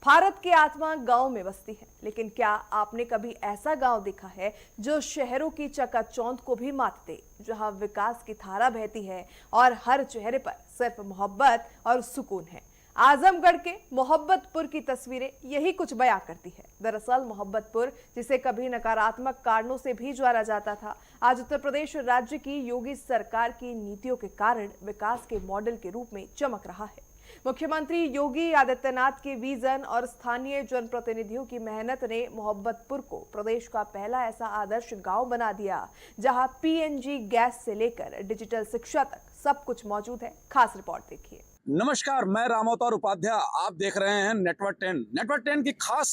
भारत की आत्मा गांव में बसती है, लेकिन क्या आपने कभी ऐसा गांव देखा है जो शहरों की चकाचौंध को भी मात दे, जहां विकास की धारा बहती है और हर चेहरे पर सिर्फ मोहब्बत और सुकून है। आजमगढ़ के मोहब्बतपुर की तस्वीरें यही कुछ बयां करती है। दरअसल मोहब्बतपुर, जिसे कभी नकारात्मक कारणों से भी जाना जाता था, आज उत्तर प्रदेश राज्य की योगी सरकार की नीतियों के कारण विकास के मॉडल के रूप में चमक रहा है। मुख्यमंत्री योगी आदित्यनाथ के विजन और स्थानीय जनप्रतिनिधियों की मेहनत ने मोहब्बतपुर को प्रदेश का पहला ऐसा आदर्श गांव बना दिया, जहां पीएनजी गैस से लेकर डिजिटल शिक्षा तक सब कुछ मौजूद है। खास रिपोर्ट देखिए। नमस्कार, मैं रामोतर उपाध्याय, आप देख रहे हैं नेटवर्क 10। नेटवर्क 10 की खास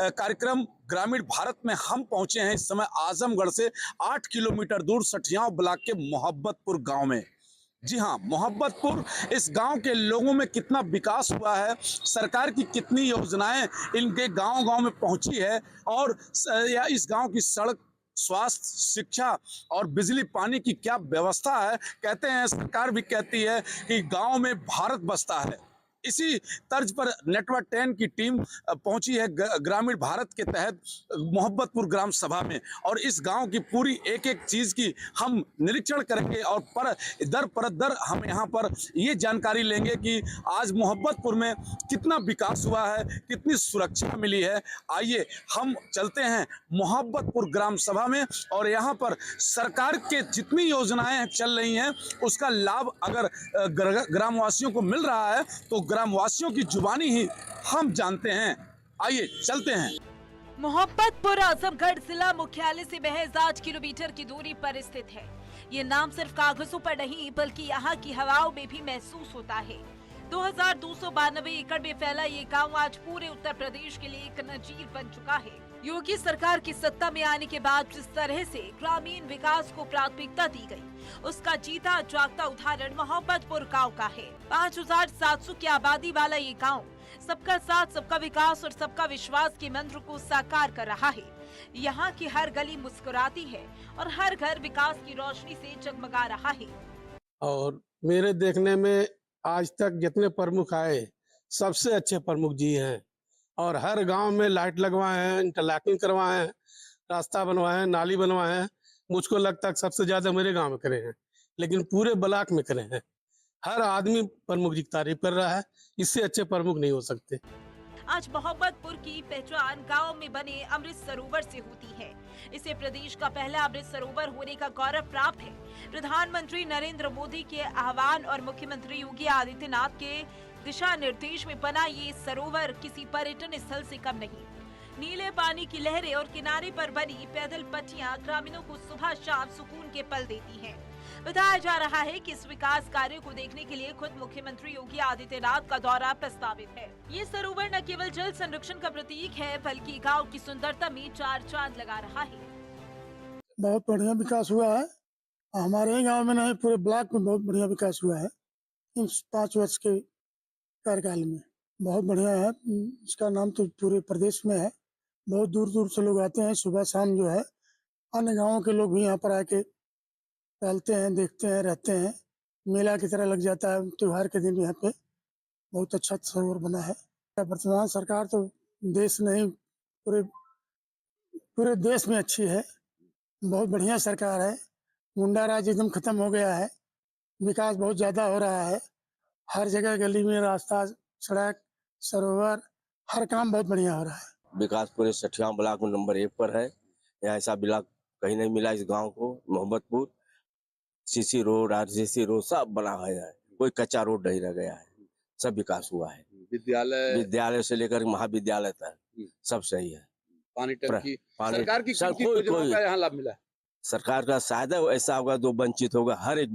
कार्यक्रम ग्रामीण भारत में हम पहुंचे हैं इस समय आजमगढ़ से 8 किलोमीटर दूर सठियाव ब्लॉक के मोहब्बतपुर गांव में। जी हाँ, मोहब्बतपुर, इस गांव के लोगों में कितना विकास हुआ है, सरकार की कितनी योजनाएं इनके गांव-गांव में पहुंची है और इस गांव की सड़क, स्वास्थ्य, शिक्षा और बिजली पानी की क्या व्यवस्था है। कहते हैं, सरकार भी कहती है कि गांव में भारत बसता है। इसी तर्ज पर नेटवर्क 10 की टीम पहुंची है ग्रामीण भारत के तहत मोहब्बतपुर ग्राम सभा में, और इस गांव की पूरी एक एक चीज की हम निरीक्षण करेंगे और पर दर हम यहां पर ये जानकारी लेंगे कि आज मोहब्बतपुर में कितना विकास हुआ है, कितनी सुरक्षा मिली है। आइए हम चलते हैं मोहब्बतपुर ग्राम सभा में और यहां पर सरकार के जितनी योजनाएं चल रही हैं उसका लाभ अगर ग्रामवासियों को मिल रहा है तो ग्रामवासियों की जुबानी ही हम जानते हैं। आइए चलते हैं। मोहब्बतपुर आजमगढ़ जिला मुख्यालय से महज 8 किलोमीटर की दूरी पर स्थित है। ये नाम सिर्फ कागजों पर नहीं बल्कि यहाँ की हवाओं में भी महसूस होता है। 2292 एकड़ में फैला ये गांव आज पूरे उत्तर प्रदेश के लिए एक नजीर बन चुका है। योगी सरकार की सत्ता में आने के बाद जिस तरह से ग्रामीण विकास को प्राथमिकता दी गई, उसका जीता जागता उदाहरण मोहब्बतपुर गांव का है। 5700 की आबादी वाला ये गांव सबका साथ, सबका विकास और सबका विश्वास के मंत्र को साकार कर रहा है। यहाँ की हर गली मुस्कुराती है और हर घर विकास की रोशनी से जगमगा रहा है। और मेरे देखने में आज तक जितने प्रमुख आए, सबसे अच्छे प्रमुख जी हैं। और हर गांव में लाइट लगवाए हैं, इंटरलॉकिंग करवाए हैं, रास्ता बनवाए हैं, नाली बनवाए हैं। मुझको लगता है सबसे ज्यादा मेरे गांव में करे हैं, लेकिन पूरे ब्लॉक में करे हैं। हर आदमी प्रमुख जी की तारीफ कर रहा है, इससे अच्छे प्रमुख नहीं हो सकते। आज मोहब्बतपुर की पहचान गांव में बने अमृत सरोवर से होती है। इसे प्रदेश का पहला अमृत सरोवर होने का गौरव प्राप्त है। प्रधानमंत्री नरेंद्र मोदी के आह्वान और मुख्यमंत्री योगी आदित्यनाथ के दिशा निर्देश में बना ये सरोवर किसी पर्यटन स्थल से कम नहीं। नीले पानी की लहरें और किनारे पर बनी पैदल पट्टियां ग्रामीणों को सुबह शाम सुकून के पल देती हैं। बताया जा रहा है कि इस विकास कार्य को देखने के लिए खुद मुख्यमंत्री योगी आदित्यनाथ का दौरा प्रस्तावित है। ये सरोवर न केवल जल संरक्षण का प्रतीक है, बल्कि गांव की सुंदरता में चार चांद लगा रहा है। बहुत बढ़िया विकास हुआ है। हमारे गांव में नहीं, पूरे ब्लॉक में बहुत बढ़िया विकास हुआ है इन 5 वर्ष के कार्यकाल में। बहुत बढ़िया है। इसका नाम तो पूरे प्रदेश में है। बहुत दूर दूर से लोग आते हैं, सुबह शाम जो है अन्य गाँवों के लोग भी यहाँ पर आके टहलते हैं, देखते हैं, रहते हैं। मेला की तरह लग जाता है त्योहार के दिन। यहाँ पे बहुत अच्छा सरोवर बना है। वर्तमान सरकार तो देश नहीं, पूरे देश में अच्छी है। बहुत बढ़िया सरकार है। गुंडा राज एकदम खत्म हो गया है। विकास बहुत ज्यादा हो रहा है। हर जगह गली में रास्ता, सड़क, सरोवर, हर काम बहुत बढ़िया हो रहा है। विकास पूरे सठियाव ब्लॉक में नंबर 1 पर है। यहाँ ऐसा ब्लॉक कहीं नहीं मिला इस गांव को। Mohabbatpur CC road, RCC road सब बना है। कोई कच्चा रोड नहीं रह गया है। सब विकास हुआ है। विद्यालय से लेकर महाविद्यालय तक सब सही है। पानी टंकी, सरकार की कोई यहाँ लाभ मिला है। सरकार का शायद ऐसा होगा जो वंचित होगा। हर एक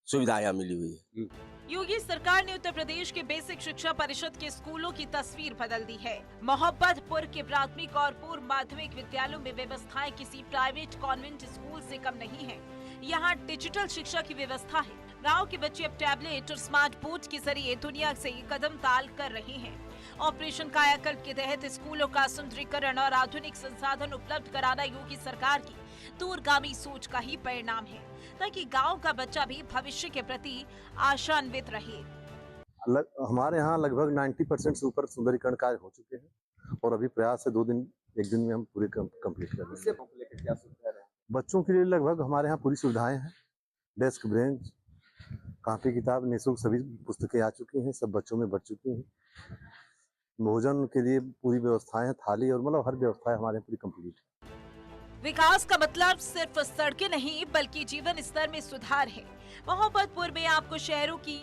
सुविधा यहाँ मिली हुई है। योगी सरकार ने उत्तर प्रदेश के बेसिक शिक्षा परिषद के स्कूलों की तस्वीर बदल दी है। मोहब्बतपुर के प्राथमिक और पूर्व माध्यमिक विद्यालयों में व्यवस्थाएं किसी प्राइवेट कॉन्वेंट स्कूल से कम नहीं है। यहाँ डिजिटल शिक्षा की व्यवस्था है। गांव के बच्चे अब टैबलेट और स्मार्ट बोर्ड के जरिए दुनिया से कदम ताल कर रहे हैं। ऑपरेशन कायाकल्प के तहत स्कूलों का सुंदरीकरण और आधुनिक संसाधन उपलब्ध कराना योगी सरकार की दूरगामी सोच का ही परिणाम है, ताकि गांव का बच्चा भी भविष्य के प्रति आशान्वित रहे। हमारे यहाँ लगभग 90% से ऊपर सुंदरीकरण कार्य हो चुके हैं और अभी प्रयास है 1 दिन में हम पूरे कंप्लीट कर देंगे। बच्चों के लिए लगभग हमारे यहाँ पूरी सुविधाएं हैं, डेस्क बेंच कापी किताब निःशुल्क सभी पुस्तकें आ चुकी हैं, सब बच्चों में बढ़ चुकी हैं। भोजन के लिए पूरी व्यवस्थाएं हैं, थाली और मतलब हर व्यवस्था हमारे यहाँ पूरी कंप्लीट है। विकास का मतलब सिर्फ सड़कें नहीं बल्कि जीवन स्तर में सुधार है। मोहब्बतपुर में आपको शहरों की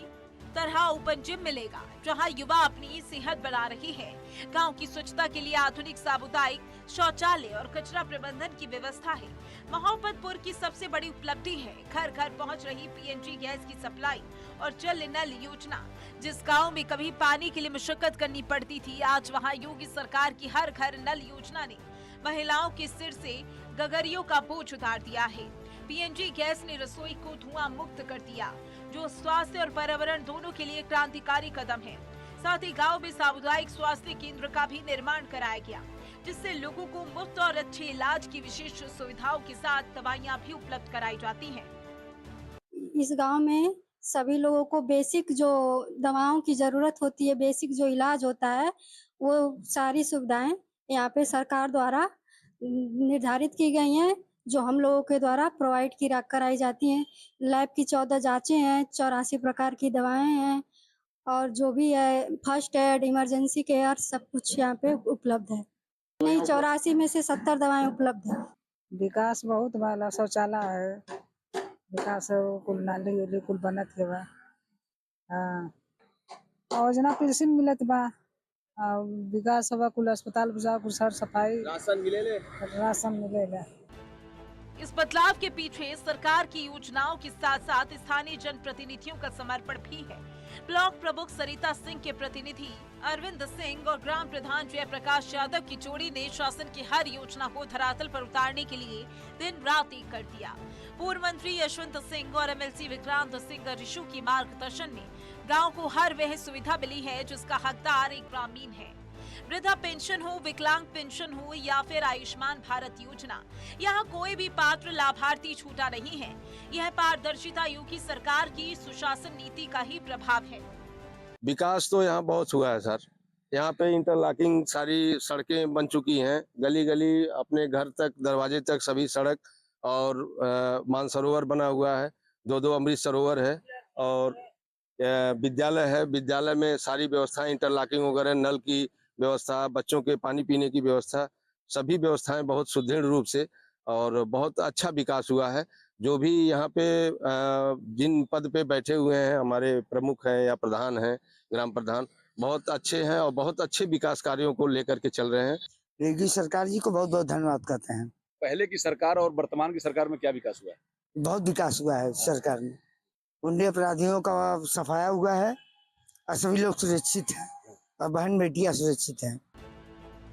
तरह ओपन जिम मिलेगा जहां युवा अपनी सेहत बना रही है। गांव की स्वच्छता के लिए आधुनिक सामुदायिक शौचालय और कचरा प्रबंधन की व्यवस्था है। मोहब्बतपुर की सबसे बड़ी उपलब्धि है घर घर पहुंच रही पीएनजी गैस की सप्लाई और जल नल योजना। जिस गांव में कभी पानी के लिए मशक्कत करनी पड़ती थी, आज वहां योगी सरकार की हर घर नल योजना ने महिलाओं के सिर से गगरियों का बोझ उतार दिया है। पीएनजी गैस ने रसोई को धुआं मुक्त कर दिया, जो स्वास्थ्य और पर्यावरण दोनों के लिए क्रांतिकारी कदम है। साथ ही गांव में सामुदायिक स्वास्थ्य केंद्र का भी निर्माण कराया गया, जिससे लोगों को मुफ्त और अच्छे इलाज की विशेष सुविधाओं के साथ दवाइयां भी उपलब्ध कराई जाती हैं। इस गांव में सभी लोगों को बेसिक जो दवाओं की जरूरत होती है, बेसिक जो इलाज होता है, वो सारी सुविधाएं यहाँ पे सरकार द्वारा निर्धारित की गई हैं, जो हम लोगों के द्वारा प्रोवाइड कराई जाती हैं। लैब की 14 जांचें हैं, 84 प्रकार की दवाएं हैं और जो भी है फर्स्ट एड, इमरजेंसी केयर सब कुछ यहाँ पे उपलब्ध है। नहीं, 84 में से 70 दवाएं उपलब्ध है। विकास बहुत वाला शौचालय है, विकास कुल नाली उली कुल बनत है बा। हाँ, योजना पेंशन मिलत बा। विकास हुआ कुल अस्पताल बुझा कुल सर सफाई राशन मिलेला। इस बदलाव के पीछे सरकार की योजनाओं के साथ साथ स्थानीय जनप्रतिनिधियों का समर्पण भी है। ब्लॉक प्रमुख सरिता सिंह के प्रतिनिधि अरविंद सिंह और ग्राम प्रधान जयप्रकाश यादव की जोड़ी ने शासन की हर योजना को धरातल पर उतारने के लिए दिन रात एक कर दिया। पूर्व मंत्री यशवंत सिंह और एमएलसी विक्रांत सिंह ऋषु की मार्गदर्शन में गांव को हर वह सुविधा मिली है जिसका हकदार एक ग्रामीण है। वृद्धा पेंशन हो, विकलांग पेंशन हो या फिर आयुष्मान भारत योजना, यहाँ कोई भी पात्र लाभार्थी छूटा नहीं है। यह पारदर्शिता योगी सरकार की सुशासन नीति का ही प्रभाव है। विकास तो यहाँ बहुत हुआ है सर। यहाँ पे इंटरलॉकिंग सारी सड़कें बन चुकी हैं, गली गली अपने घर तक दरवाजे तक सभी सड़क और मानसरोवर बना हुआ है, 2 अमृत सरोवर है और विद्यालय है। विद्यालय में सारी व्यवस्थाएं इंटरलॉकिंग वगैरह, नल की व्यवस्था, बच्चों के पानी पीने की व्यवस्था, सभी व्यवस्थाएं बहुत सुदृढ़ रूप से और बहुत अच्छा विकास हुआ है। जो भी यहाँ पे जिन पद पे बैठे हुए हैं हमारे प्रमुख हैं या प्रधान हैं, ग्राम प्रधान, बहुत अच्छे हैं और बहुत अच्छे विकास कार्यों को लेकर के चल रहे हैं। योगी सरकार जी को बहुत बहुत धन्यवाद करते हैं। पहले की सरकार और वर्तमान की सरकार में क्या विकास हुआ है? बहुत विकास हुआ है सरकार में। उन्हें अपराधियों का सफाया हुआ है और सभी लोग सुरक्षित हैं और बहन बेटियां सुरक्षित हैं।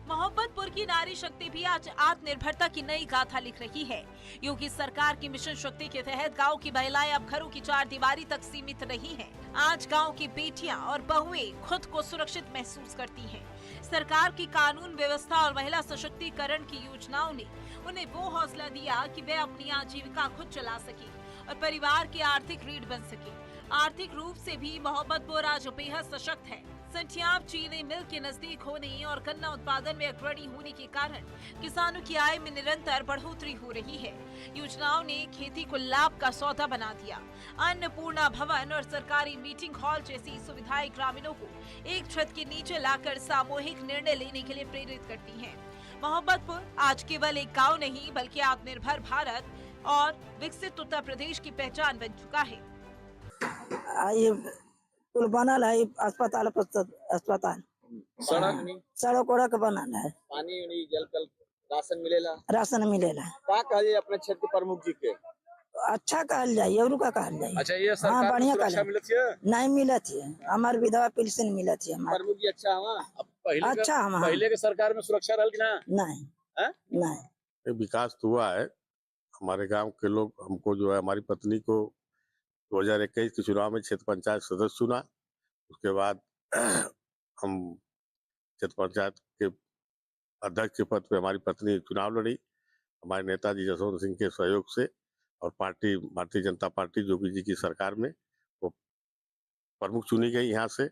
मोहब्बतपुर की नारी शक्ति भी आज आत्मनिर्भरता की नई गाथा लिख रही है। योगी सरकार की मिशन शक्ति के तहत गांव की महिलाएं अब घरों की 4 दीवारी तक सीमित नहीं हैं। आज गांव की बेटियां और बहुएं खुद को सुरक्षित महसूस करती हैं। सरकार की कानून व्यवस्था और महिला सशक्तिकरण की योजनाओं ने उन्हें वो हौसला दिया कि वे अपनी आजीविका खुद चला सके और परिवार की आर्थिक रीढ़ बन सके। आर्थिक रूप से भी मोहब्बतपुर आज बेहद सशक्त है। संठियाब चीनी मिल के नजदीक होने और गन्ना उत्पादन में अग्रणी होने के कारण किसानों की आय में निरंतर बढ़ोतरी हो रही है। योजनाओं ने खेती को लाभ का सौदा बना दिया। अन्नपूर्णा भवन और सरकारी मीटिंग हॉल जैसी सुविधाएं ग्रामीणों को एक छत के नीचे लाकर सामूहिक निर्णय लेने के लिए प्रेरित करती हैं। मोहब्बतपुर आज केवल एक गाँव नहीं बल्कि आत्मनिर्भर भारत और विकसित उत्तर प्रदेश की पहचान बन चुका है। पुल बनल है, अस्पताल सड़क उड़क बनल है, पानी जल कल राशन मिलेला। का कहिए अपने क्षेत्र प्रमुख जी के? अच्छा कहल जाये और का कहल जाये। अच्छा, ये सरकार बढ़िया सुरक्षा मिलत है? नहीं मिलत है, हमार विधवा पेंशन मिलत है। प्रमुख जी अच्छा है? अच्छा, पहले के सरकार में सुरक्षा रहल कि ना? नहीं। विकास तो हुआ है। हमारे गांव के लोग हमको जो है, हमारी पत्नी को 2021 के चुनाव में क्षेत्र पंचायत सदस्य चुना। उसके बाद हम क्षेत्र पंचायत के अध्यक्ष के पद पे हमारी पत्नी चुनाव लड़ी। हमारे नेताजी जसवंत सिंह के सहयोग से और पार्टी भारतीय जनता पार्टी योगी जी की सरकार में वो प्रमुख चुनी गई यहाँ से।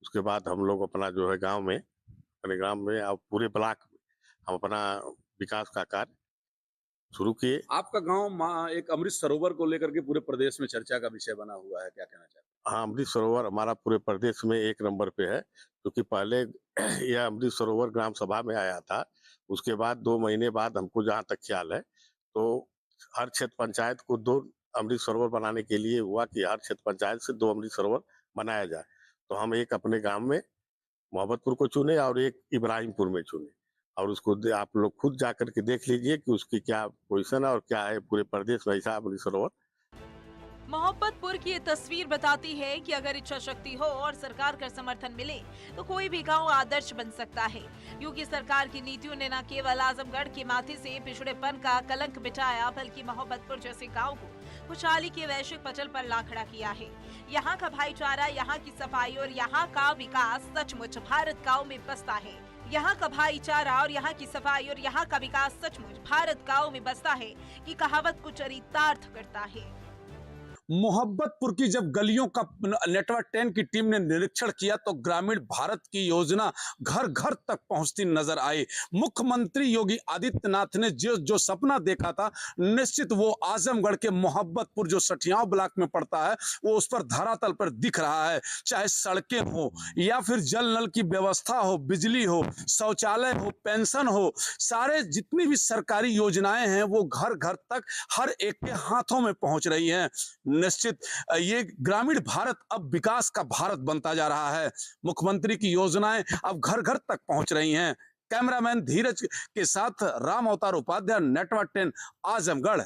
उसके बाद हम लोग अपना जो है गांव में, अपने ग्राम में और पूरे ब्लॉक में हम अपना विकास का कार्य शुरू किए। आपका गांव एक अमृत सरोवर को लेकर के पूरे प्रदेश में चर्चा का विषय बना हुआ है, क्या कहना चाहते हैं? हाँ, अमृत सरोवर हमारा पूरे प्रदेश में 1 नंबर पे है, क्योंकि पहले यह अमृत सरोवर ग्राम सभा में आया था। उसके बाद 2 महीने बाद हमको जहाँ तक ख्याल है, तो हर क्षेत्र पंचायत को 2 अमृत सरोवर बनाने के लिए हुआ कि हर क्षेत्र पंचायत से 2 अमृत सरोवर बनाया जाए। तो हम एक अपने गांव में मोहब्बतपुर को चुने और एक इब्राहिमपुर में चुने, और उसको आप लोग खुद जाकर के देख लीजिए कि उसकी क्या पोजीशन है और क्या है पूरे प्रदेश में ऐसा अमृत सरोवर। मोहब्बतपुर की ये तस्वीर बताती है कि अगर इच्छा शक्ति हो और सरकार का समर्थन मिले तो कोई भी गांव आदर्श बन सकता है, क्योंकि सरकार की नीतियों ने न केवल आजमगढ़ के माथे से पिछड़ेपन का कलंक मिटाया, बल्कि मोहब्बतपुर जैसे गांव को खुशहाली के वैश्विक पटल पर ला खड़ा किया है। यहाँ का भाईचारा, यहाँ की सफाई और यहाँ का विकास सचमुच भारत गाँव में बसता है। यहाँ का भाईचारा और यहाँ की सफाई और यहाँ का विकास सचमुच भारत गाँव में बसता है कि कहावत को चरितार्थ करता है। मोहब्बतपुर की जब गलियों का नेटवर्क 10 की टीम ने निरीक्षण किया तो ग्रामीण भारत की योजना घर घर तक पहुंचती नजर आई। मुख्यमंत्री योगी आदित्यनाथ ने जो सपना देखा था, निश्चित वो आजमगढ़ के मोहब्बतपुर जो सठियाव ब्लॉक में पड़ता है वो उस पर धरातल पर दिख रहा है। चाहे सड़कें हो या फिर जल नल की व्यवस्था हो, बिजली हो, शौचालय हो, पेंशन हो, सारे जितनी भी सरकारी योजनाएं हैं वो घर घर तक हर एक के हाथों में पहुंच रही हैं। निश्चित ये ग्रामीण भारत अब विकास का भारत बनता जा रहा है। मुख्यमंत्री की योजनाएं अब घर घर तक पहुंच रही हैं। कैमरामैन धीरज के साथ राम अवतार उपाध्याय, नेटवर्क 10 आजमगढ़।